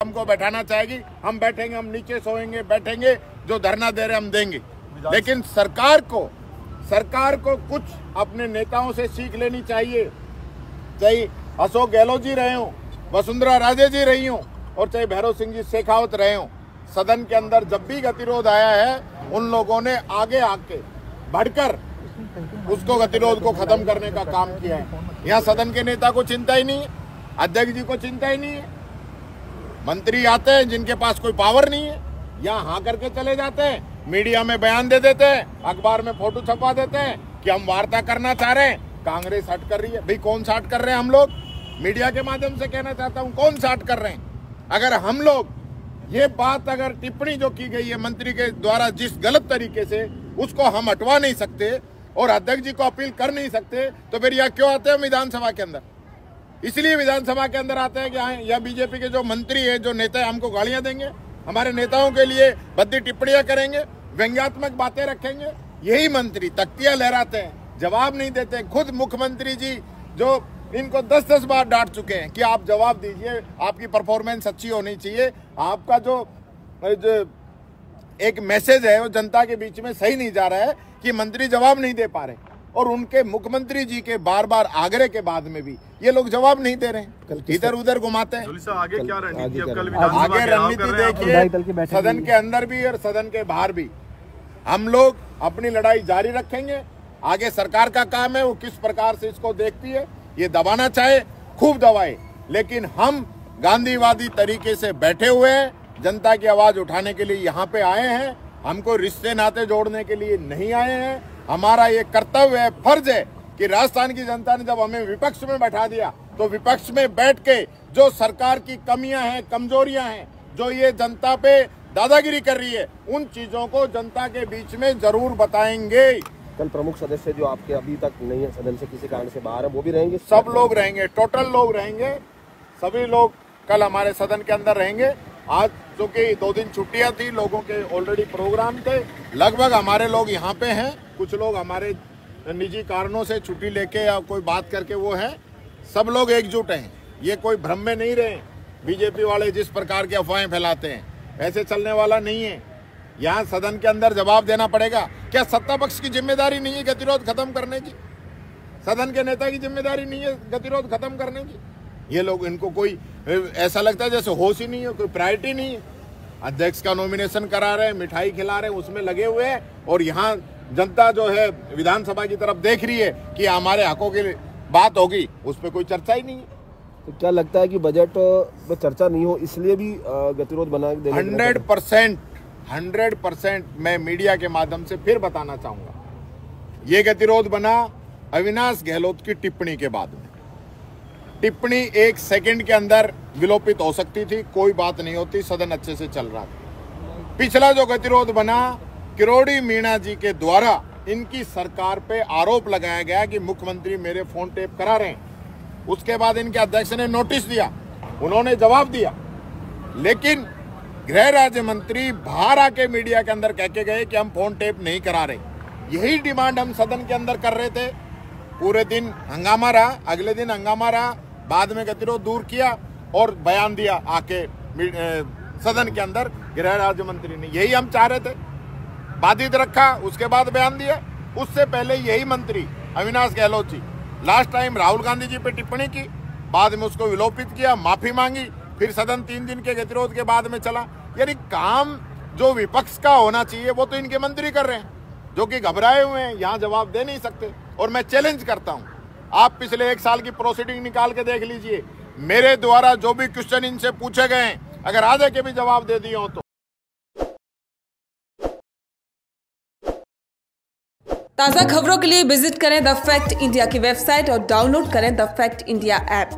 हमको बैठाना चाहेगी, हम बैठेंगे, हम नीचे सोएंगे, बैठेंगे, जो धरना दे रहे हम देंगे। लेकिन सरकार को कुछ अपने नेताओं से सीख लेनी चाहिए। चाहे अशोक गहलोत जी रहे हों, वसुंधरा राजे जी रही हों और चाहे भैरव सिंह जी शेखावत रहे हों, सदन के अंदर जब भी गतिरोध आया है उन लोगों ने आगे आके बढ़कर उसको गतिरोध को खत्म करने का काम किया है। यहाँ सदन के नेता को चिंता ही नहीं है, अध्यक्ष जी को चिंता ही नहीं है। मंत्री आते हैं जिनके पास कोई पावर नहीं है, यहाँ हाँ करके चले जाते हैं, मीडिया में बयान दे देते हैं, अखबार में फोटो छपवा देते हैं कि हम वार्ता करना चाह रहे हैं, कांग्रेस हट कर रही है। भाई कौन सा हट कर रहे हैं? हम लोग मीडिया के माध्यम से कहना चाहता हूँ, कौन सा हट कर रहे हैं? अगर हम लोग ये बात, अगर टिप्पणी जो की गई है मंत्री के द्वारा जिस गलत तरीके से, उसको हम हटवा नहीं सकते और अध्यक्ष जी को अपील कर नहीं सकते, तो फिर यहाँ क्यों आते हैं विधानसभा के अंदर? इसलिए विधानसभा के अंदर आते हैं कि हाँ, या बीजेपी के जो मंत्री है, जो नेता है, हमको गालियां देंगे, हमारे नेताओं के लिए भद्दी टिप्पणियां करेंगे, व्यंग्यात्मक बातें रखेंगे। यही मंत्री तख्तियां लहराते हैं, जवाब नहीं देते। खुद मुख्यमंत्री जी जो इनको 10-10 बार डांट चुके हैं कि आप जवाब दीजिए, आपकी परफॉर्मेंस अच्छी होनी चाहिए, आपका जो एक मैसेज है वो जनता के बीच में सही नहीं जा रहा है, कि मंत्री जवाब नहीं दे पा रहे। और उनके मुख्यमंत्री जी के बार बार आग्रह के बाद में भी ये लोग जवाब नहीं दे रहे हैं, इधर उधर घुमाते हैं। आगे क्या रणनीति? आगे रणनीति देखिए, सदन के अंदर भी और सदन के बाहर भी हम लोग अपनी लड़ाई जारी रखेंगे। आगे सरकार का काम है, वो किस प्रकार से इसको देखती है, ये दबाना चाहे खूब दबाए, लेकिन हम गांधीवादी तरीके से बैठे हुए हैं, जनता की आवाज उठाने के लिए यहाँ पे आए हैं। हमको रिश्ते नाते जोड़ने के लिए नहीं आए हैं। हमारा ये कर्तव्य है, फर्ज है कि राजस्थान की जनता ने जब हमें विपक्ष में बैठा दिया, तो विपक्ष में बैठ के जो सरकार की कमियां हैं, कमजोरियां हैं, जो ये जनता पे दादागिरी कर रही है, उन चीजों को जनता के बीच में जरूर बताएंगे। कल प्रमुख सदस्य जो आपके अभी तक नहीं है सदन से, किसी कारण से बाहर है, वो भी रहेंगे? सब लोग रहेंगे, टोटल लोग रहेंगे, सभी लोग कल हमारे सदन के अंदर रहेंगे। आज चूंकि 2 दिन छुट्टियां थी, लोगों के ऑलरेडी प्रोग्राम थे, लगभग हमारे लोग यहाँ पे हैं, कुछ लोग हमारे निजी कारणों से छुट्टी लेके या कोई बात करके वो हैं। सब लोग एकजुट हैं, ये कोई भ्रम में नहीं रहे। बीजेपी वाले जिस प्रकार की अफवाहें फैलाते हैं, ऐसे चलने वाला नहीं है। यहाँ सदन के अंदर जवाब देना पड़ेगा। क्या सत्ता पक्ष की जिम्मेदारी नहीं है गतिरोध खत्म करने की? सदन के नेता की जिम्मेदारी नहीं है गतिरोध खत्म करने की? ये लोग, इनको कोई ऐसा लगता है जैसे होश ही नहीं है, कोई प्रायोरिटी नहीं है। अध्यक्ष का नॉमिनेशन करा रहे हैं, मिठाई खिला रहे हैं, उसमें लगे हुए हैं, और यहाँ जनता जो है विधानसभा की तरफ देख रही है कि हमारे हकों की बात होगी, उस पर कोई चर्चा ही नहीं है। तो क्या लगता है कि बजट में चर्चा नहीं हो इसलिए भी गतिरोध बना देने? 100% मैं मीडिया के माध्यम से फिर बताना चाहूंगा, ये गतिरोध बना अविनाश गहलोत की टिप्पणी के बाद में। टिप्पणी 1 सेकंड के अंदर विलोपित हो सकती थी, कोई बात नहीं होती, सदन अच्छे से चल रहा था। पिछला जो गतिरोध बना, किरोड़ी मीणा जी के द्वारा इनकी सरकार पे आरोप लगाया गया कि मुख्यमंत्री मेरे फोन टेप करा रहे हैं। उसके बाद इनके अध्यक्ष ने नोटिस दिया, उन्होंने जवाब दिया, लेकिन गृह राज्य मंत्री बाहर आके मीडिया के अंदर कह के गए कि हम फोन टेप नहीं करा रहे। यही डिमांड हम सदन के अंदर कर रहे थे। पूरे दिन हंगामा रहा, अगले दिन हंगामा रहा, बाद में गतिरोध दूर किया और बयान दिया आके सदन के अंदर गृह राज्य मंत्री ने। यही हम चाह रहे थे, बाधित रखा, उसके बाद बयान दिया। उससे पहले यही मंत्री अविनाश गहलोत जी लास्ट टाइम राहुल गांधी जी पे टिप्पणी की, बाद में उसको विलोपित किया, माफी मांगी, फिर सदन 3 दिन के गतिरोध के बाद में चला। यानी काम जो विपक्ष का होना चाहिए वो तो इनके मंत्री कर रहे हैं, जो कि घबराए हुए हैं, यहाँ जवाब दे नहीं सकते। और मैं चैलेंज करता हूँ, आप पिछले 1 साल की प्रोसीडिंग निकाल के देख लीजिए, मेरे द्वारा जो भी क्वेश्चन इनसे पूछे गए हैं, अगर आधे के भी जवाब दे दिए हो तो। ताज़ा खबरों के लिए विजिट करें द फैक्ट इंडिया की वेबसाइट और डाउनलोड करें द फैक्ट इंडिया ऐप।